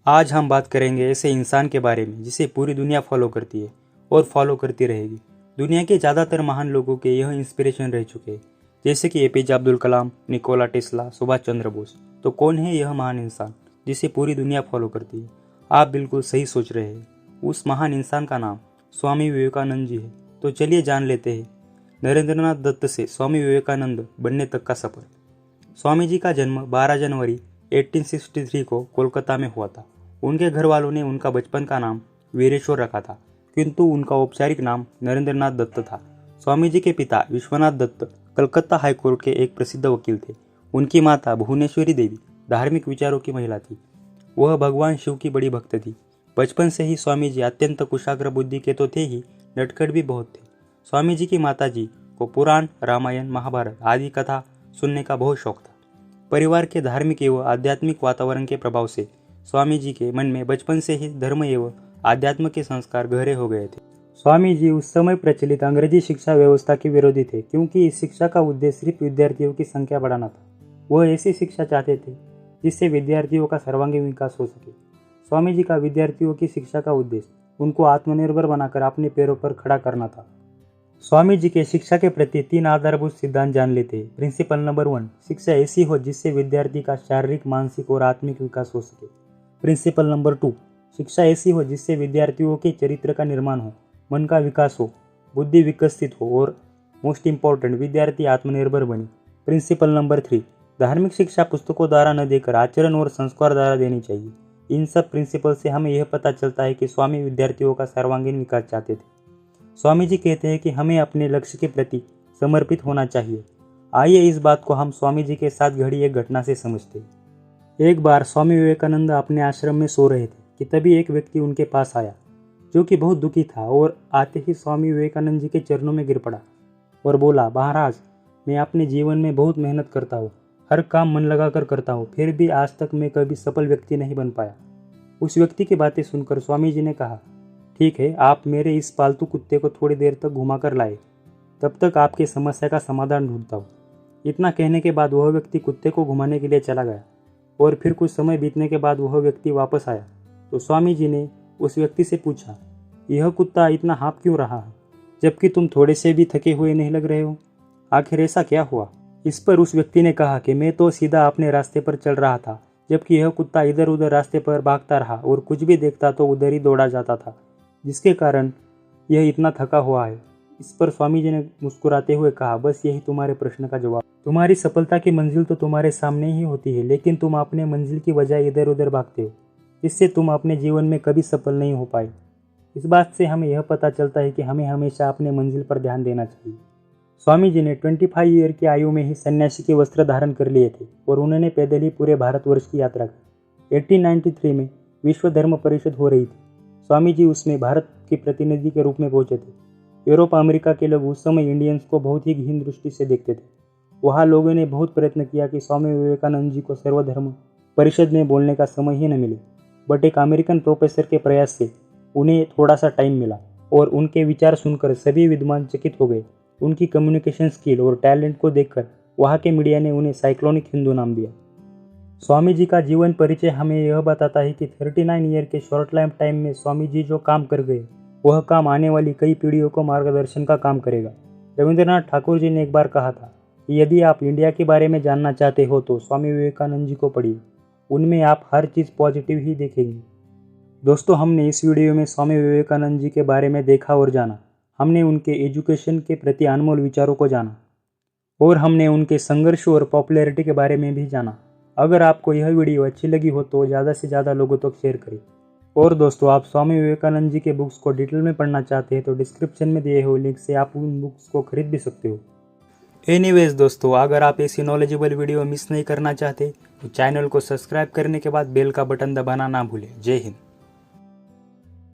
आज हम बात करेंगे ऐसे इंसान के बारे में जिसे पूरी दुनिया फॉलो करती है और फॉलो करती रहेगी। दुनिया के ज़्यादातर महान लोगों के यह इंस्पिरेशन रह चुके हैं, जैसे कि APJ Abdul Kalam, Nikola Tesla, Subhash Chandra Bose. तो कौन है यह महान इंसान जिसे पूरी दुनिया फॉलो करती है? आप बिल्कुल सही सोच रहे हैं। उस महान इंसान का नाम स्वामी विवेकानंद जी है। तो चलिए जान लेते हैं नरेंद्रनाथ दत्त से स्वामी विवेकानंद बनने तक का सफर। स्वामी जी का जन्म 12 जनवरी 1863 को कोलकाता में हुआ था। उनके घर वालों ने उनका बचपन का नाम वीरेश्वर रखा था, किंतु उनका औपचारिक नाम नरेंद्रनाथ दत्त था। स्वामी जी के पिता विश्वनाथ दत्त कलकत्ता हाईकोर्ट के एक प्रसिद्ध वकील थे। उनकी माता भुवनेश्वरी देवी धार्मिक विचारों की महिला थी। वह भगवान शिव की बड़ी भक्त थी। बचपन से ही स्वामी जी अत्यंत कुशाग्र बुद्धि के तो थे ही, नटखट भी बहुत थे। स्वामी जी की माता जी को पुराण, रामायण, महाभारत आदि कथा सुनने का बहुत शौक था। परिवार के धार्मिक एवं आध्यात्मिक वातावरण के प्रभाव से स्वामी जी के मन में बचपन से ही धर्म एवं आध्यात्म के संस्कार गहरे हो गए थे। स्वामी जी उस समय प्रचलित अंग्रेजी शिक्षा व्यवस्था के विरोधी थे, क्योंकि इस शिक्षा का उद्देश्य सिर्फ विद्यार्थियों की संख्या बढ़ाना था। वह ऐसी शिक्षा चाहते थे जिससे विद्यार्थियों का सर्वांगीण विकास हो सके। स्वामी जी का विद्यार्थियों की शिक्षा का उद्देश्य उनको आत्मनिर्भर बनाकर अपने पैरों पर खड़ा करना था। स्वामी जी के शिक्षा के प्रति 3 आधारभूत सिद्धांत जान लेते हैं। प्रिंसिपल नंबर 1, शिक्षा ऐसी हो जिससे विद्यार्थी का शारीरिक, मानसिक और आत्मिक विकास हो सके। प्रिंसिपल नंबर 2, शिक्षा ऐसी हो जिससे विद्यार्थियों के चरित्र का निर्माण हो, मन का विकास हो, बुद्धि विकसित हो और मोस्ट इम्पॉर्टेंट, विद्यार्थी आत्मनिर्भर बने। प्रिंसिपल नंबर 3, धार्मिक शिक्षा पुस्तकों द्वारा न देकर आचरण और संस्कार द्वारा देनी चाहिए। इन सब प्रिंसिपल से हमें यह पता चलता है कि स्वामी विद्यार्थियों का सर्वांगीण विकास चाहते थे। स्वामी जी कहते हैं कि हमें अपने लक्ष्य के प्रति समर्पित होना चाहिए। आइए इस बात को हम स्वामी जी के साथ घड़ी एक घटना से समझते हैं। एक बार स्वामी विवेकानंद अपने आश्रम में सो रहे थे कि तभी एक व्यक्ति उनके पास आया, जो कि बहुत दुखी था, और आते ही स्वामी विवेकानंद जी के चरणों में गिर पड़ा और बोला, महाराज, मैं अपने जीवन में बहुत मेहनत करता हूँ, हर काम मन लगाकर करता हूँ, फिर भी आज तक मैं कभी सफल व्यक्ति नहीं बन पाया। उस व्यक्ति की बातें सुनकर स्वामी जी ने कहा, ठीक है, आप मेरे इस पालतू कुत्ते को थोड़ी देर तक घुमा कर लाए, तब तक आपकी समस्या का समाधान ढूंढता हूँ। इतना कहने के बाद वह व्यक्ति कुत्ते को घुमाने के लिए चला गया, और फिर कुछ समय बीतने के बाद वह व्यक्ति वापस आया तो स्वामी जी ने उस व्यक्ति से पूछा, यह कुत्ता इतना हाँफ क्यों रहा है, जबकि तुम थोड़े से भी थके हुए नहीं लग रहे हो? आखिर ऐसा क्या हुआ? इस पर उस व्यक्ति ने कहा कि मैं तो सीधा अपने रास्ते पर चल रहा था, जबकि यह कुत्ता इधर उधर रास्ते पर भागता रहा और कुछ भी देखता तो उधर ही दौड़ा जाता था, जिसके कारण यह इतना थका हुआ है। इस पर स्वामी जी ने मुस्कुराते हुए कहा, बस यही तुम्हारे प्रश्न का जवाब। तुम्हारी सफलता की मंजिल तो तुम्हारे सामने ही होती है, लेकिन तुम अपने मंजिल की बजाय इधर उधर भागते हो, जिससे तुम अपने जीवन में कभी सफल नहीं हो पाए। इस बात से हमें यह पता चलता है कि हमें हमेशा अपने मंजिल पर ध्यान देना चाहिए। स्वामी जी ने 25 ईयर की आयु में ही सन्यासी के वस्त्र धारण कर लिए थे और उन्होंने पैदल ही पूरे भारतवर्ष की यात्रा की। 1893 में विश्व धर्म परिषद हो रही थी। स्वामी जी उसमें भारत के प्रतिनिधि के रूप में पहुंचे थे। यूरोप, अमेरिका के लोग उस समय इंडियंस को बहुत ही हीन दृष्टि से देखते थे। वहाँ लोगों ने बहुत प्रयत्न किया कि स्वामी विवेकानंद जी को सर्वधर्म परिषद में बोलने का समय ही न मिले, बट एक अमेरिकन प्रोफेसर के प्रयास से उन्हें थोड़ा सा टाइम मिला और उनके विचार सुनकर सभी विद्वान चकित हो गए। उनकी कम्युनिकेशन स्किल और टैलेंट को देखकर वहाँ के मीडिया ने उन्हें साइक्लोनिक हिंदू नाम दिया। स्वामी जी का जीवन परिचय हमें यह बताता है कि 39 ईयर के शॉर्ट लाइफ टाइम में स्वामी जी जो काम कर गए, वह काम आने वाली कई पीढ़ियों को मार्गदर्शन का काम करेगा। रविंद्रनाथ ठाकुर जी ने एक बार कहा था कि यदि आप इंडिया के बारे में जानना चाहते हो तो स्वामी विवेकानंद जी को पढ़िए, उनमें आप हर चीज़ पॉजिटिव ही देखेंगे। दोस्तों, हमने इस वीडियो में स्वामी विवेकानंद जी के बारे में देखा और जाना। हमने उनके एजुकेशन के प्रति अनमोल विचारों को जाना और हमने उनके संघर्ष और पॉपुलैरिटी के बारे में भी जाना। अगर आपको यह वीडियो अच्छी लगी हो तो ज़्यादा से ज़्यादा लोगों तक शेयर करें। और दोस्तों, आप स्वामी विवेकानंद जी के बुक्स को डिटेल में पढ़ना चाहते हैं तो डिस्क्रिप्शन में दिए हुए लिंक से आप उन बुक्स को खरीद भी सकते हो। एनीवेज दोस्तों, अगर आप ऐसी नॉलेजेबल वीडियो मिस नहीं करना चाहते तो चैनल को सब्सक्राइब करने के बाद बेल का बटन दबाना ना भूलें। जय हिंद।